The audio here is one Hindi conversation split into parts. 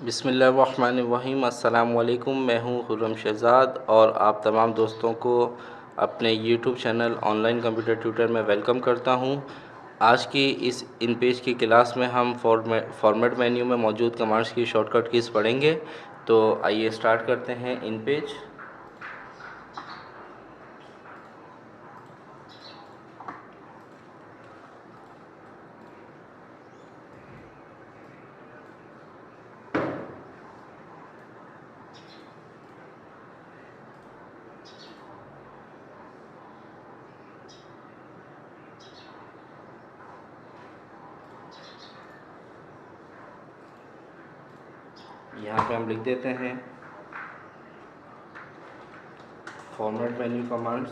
बिस्मिल्लाहिर्रहमानिर्रहीम। अस्सलाम वालेकुम। मैं हूँ खुर्रम शहज़ाद और आप तमाम दोस्तों को अपने YouTube channel online computer tutor में वेलकम करता हूँ। आज की इस इन पेज की क्लास में हम फॉर्मेट मेन्यू में मौजूद कमांड्स की शॉर्टकट कीज़ पढ़ेंगे। तो आइए स्टार्ट करते हैं इन पेज। यहाँ पे हम लिख देते हैं फॉर्मेट मेन्यू कमांड्स।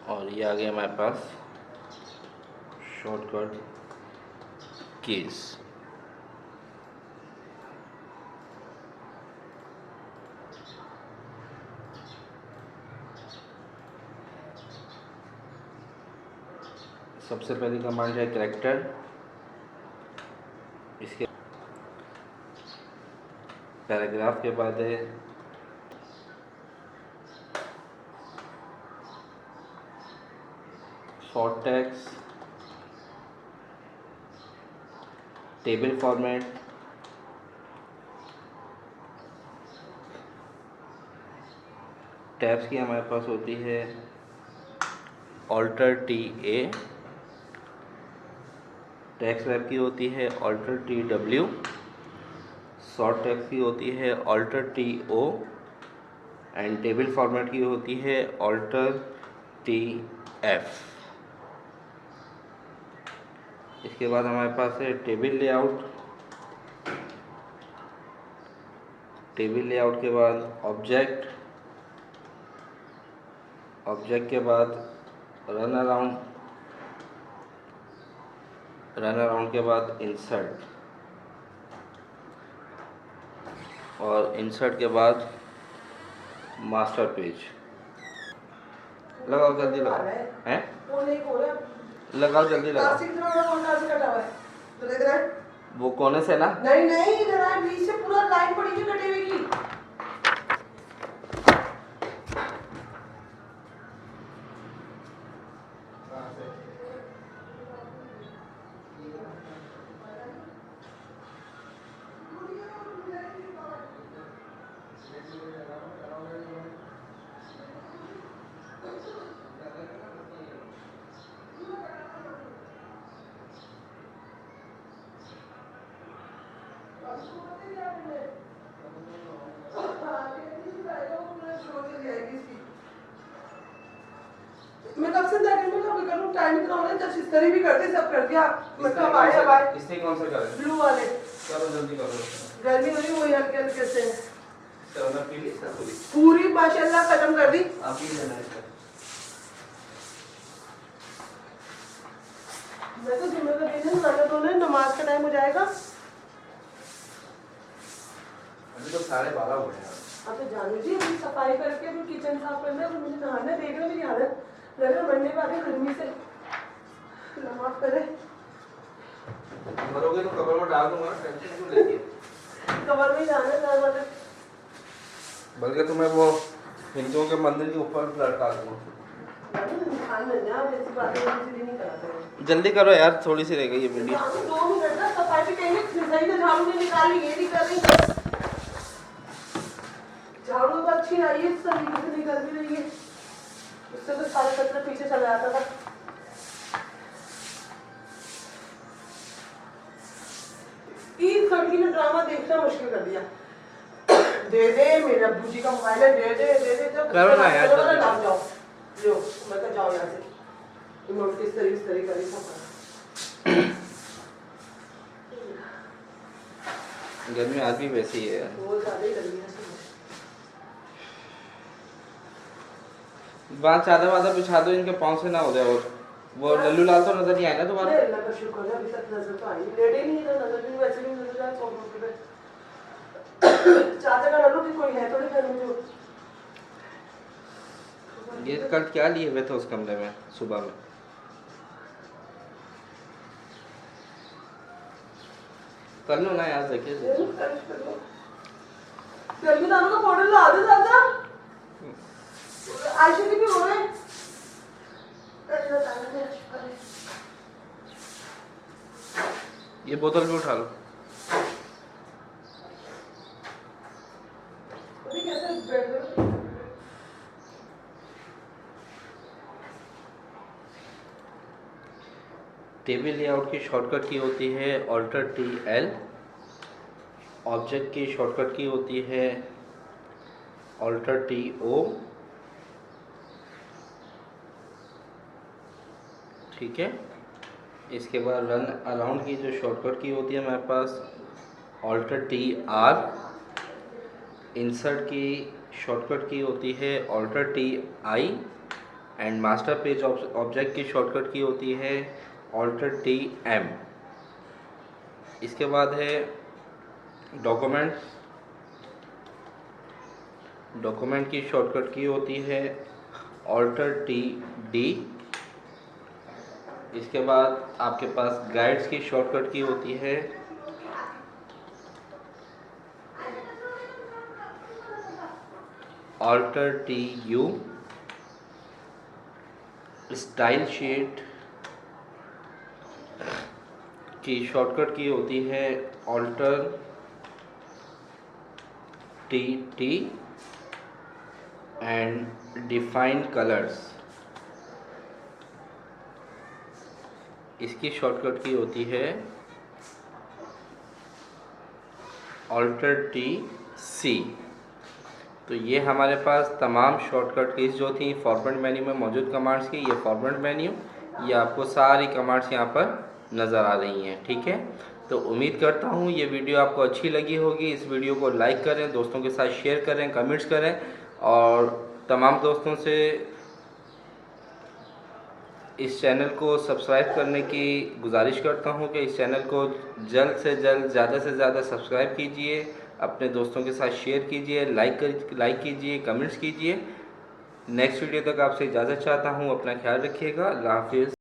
और ये आ गया हमारे पास शॉर्टकट कीज़। सबसे पहली कमांड है कैरेक्टर। इसके पैराग्राफ के बाद है short text, table format, tabs की हमारे पास होती है alter T A, text wrap की होती है alter T W, short text की होती है alter T O and table format की होती है ऑल्टर टी एफ। इसके बाद हमारे पास है टेबल लेआउट। टेबल लेआउट के बाद ऑब्जेक्ट, ऑब्जेक्ट के बाद रन अराउंड, रन अराउंड के बाद इंसर्ट और इंसर्ट के बाद मास्टर पेज। लगाओ जल्दी लगाओ, हैं? लगाओ जल्दी लगाओ। वो कोने से ना? नहीं नहीं, इधर है, बीच से पूरा लाइन पड़ी थी कटे हुए की। मैं कब से टाइम इतना हो रहा है, जब इस्त्री भी करते सब कर दिया। मतलब आए इस्त्री कौन सा कर? ब्लू वाले। चलो जल्दी करो। गर्मी हो रही, वही हल्के हल्के से चलो मैं पी ली सब पूरी माशाल्लाह खत्म कर दी। आप ही लेना इसका। मैं तो जुम्मे का दिन है, नमाज होने, नमाज का टाइम हो जाएगा। अभी तो 12:30 हो गए। अब तो जानू जी, अभी सफाई करके अभी किचन साफ करना है, मुझे नहाना। देख रहे हो मेरी हालत, लग रहा मरने वाले गर्मी से। नमाज करे मरोगे तो कब्र में डाल दूंगा, टेंशन क्यों लेती है? कब्र में जाना है ज़्यादा, बल्कि तुम्हें वो हिंदुओं के मंदिर के ऊपर लटका दूंगा। जल्दी करो यार, थोड़ी सी रह गई है वीडियो। 2 मिनट ना, सफाई भी कहीं सही से झाड़ू नहीं निकाली, ये नहीं कर रही। झाड़ू तो अच्छी आई है, सब तरीके से निकल भी रही है, उससे तो सारा कचरा पीछे चला जाता था। इस लड़की ने ड्रामा देखना मुश्किल कर दिया। दे दे, मेरे अब्बू जी का मोबाइल है, दे दे दे दे। जब करो ना यार, जल्दी नाम जाओ, लो मैं कह जाओ यहाँ से। तुम इस तरह करी सब। गर्मी आज भी वैसी है यार, बहुत ज़्यादा ही गर्मी है। बात चादर बिछा दो, इनके पाँव से ना हो जाए। और वो लल्लू लाल तो नजर नहीं आया ना तुम्हारा? अल्लाह का शुक्र है, अभी तक नजर तो आई। लेटे नहीं तो नजर भी वैसे भी नजर आए। चादर का लल्लू भी कोई है थोड़ी घर में जो। ये कल क्या लिए हुए थे उस कमरे में सुबह में? कर लो ना यार, देखिए गर्मी दानों का पाउडर ला दे दादा। आयशा की भी हो रहे हैं। ये बोतल भी उठा लो। टेबल लेआउट की शॉर्टकट की होती है Alt+T+L। ऑब्जेक्ट की शॉर्टकट की होती है Alt+T+O। ठीक है। इसके बाद रन अराउंड की जो शॉर्टकट की होती है हमारे पास Alt+T+R। इंसर्ट की शॉर्टकट की होती है Alt+T+I। And master page object की शॉर्टकट की होती है Alt+T+M। इसके बाद है डॉक्यूमेंट की शॉर्टकट की होती है Alt+T+D। इसके बाद आपके पास गाइड्स की शॉर्टकट की होती है Alt+TU। स्टाइल शीट की शॉर्टकट की होती है Alt+TT। एंड डिफाइन कलर्स, इसकी शॉर्टकट की होती है Alt+TC। तो ये हमारे पास तमाम शॉर्टकट कीज जो थी फॉर्मेट मेन्यू में मौजूद कमांड्स की, ये फॉर्मेट मेन्यू, ये आपको सारी कमांड्स यहाँ पर नज़र आ रही हैं। ठीक है, तो उम्मीद करता हूँ ये वीडियो आपको अच्छी लगी होगी। इस वीडियो को लाइक करें, दोस्तों के साथ शेयर करें, कमेंट्स करें और तमाम दोस्तों से इस चैनल को सब्सक्राइब करने की गुजारिश करता हूं कि इस चैनल को जल्द से जल्द ज़्यादा से ज़्यादा सब्सक्राइब कीजिए, अपने दोस्तों के साथ शेयर कीजिए, लाइक कीजिए, कमेंट्स कीजिए। नेक्स्ट वीडियो तक आपसे इजाज़त चाहता हूं। अपना ख्याल रखिएगा। अल्लाह हाफिज़।